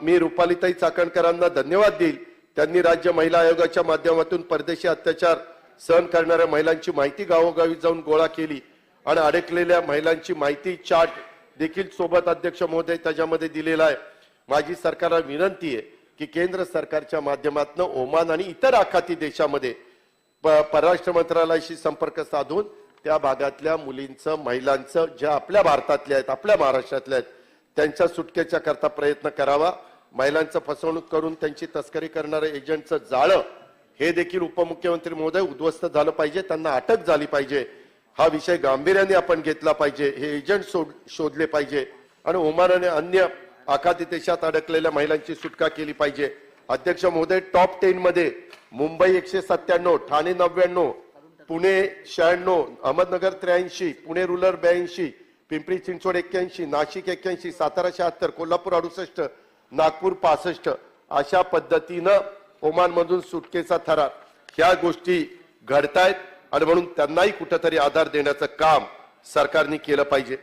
मी रुपालीताई चाकणकरांना धन्यवाद देईल। त्यांनी राज्य महिला आयोगाच्या माध्यमातून परदेशी अत्याचार सहन करणाऱ्या महिलांची माहिती गावोगावी जाऊन गोळा केली आणि अडकलेल्या महिलांची माहिती चार्ट देखील सोबत अध्यक्ष महोदय त्याच्यामध्ये दिलेला आहे। माझी सरकारला विनंती आहे की केंद्र सरकारच्या माध्यमातून ओमान आणि इतर आखाती देशामध्ये परराष्ट्र मंत्रालयाशी संपर्क साधून त्या भागातल्या मुलींचं महिलांचं ज्या आपल्या भारतातल्या आहेत आपल्या महाराष्ट्रातल्या आहेत त्यांच्या सुटकेच्या करता प्रयत्न करावा। महिलांचं फसवणूक करून त्यांची तस्करी करणारे एजंटचं जाळं हे देखील उपमुख्यमंत्री महोदय उद्ध्वस्त झालं पाहिजे, त्यांना अटक झाली पाहिजे। हा विषय गांभीर्याने आपण घेतला पाहिजे, हे एजंट शोधले पाहिजे आणि ओमान आणि अन्य आखाती देशात अडकलेल्या महिलांची सुटका केली पाहिजे। अध्यक्ष महोदय टॉप 10 मध्ये मुंबई 197, ठाणे 99, पुणे 96, अहमदनगर 83, पुणे रूरल 82, पिंपरी चिंचवड 81, नाशिक 81, सातारा 76, कोल्हापूर 68, नागपूर 65 अशा पद्धतीनं ओमान मधून सुटकेचा थरार ह्या गोष्टी घडतायत आणि म्हणून त्यांनाही कुठेतरी आधार देण्याचं काम सरकारने केलं पाहिजे।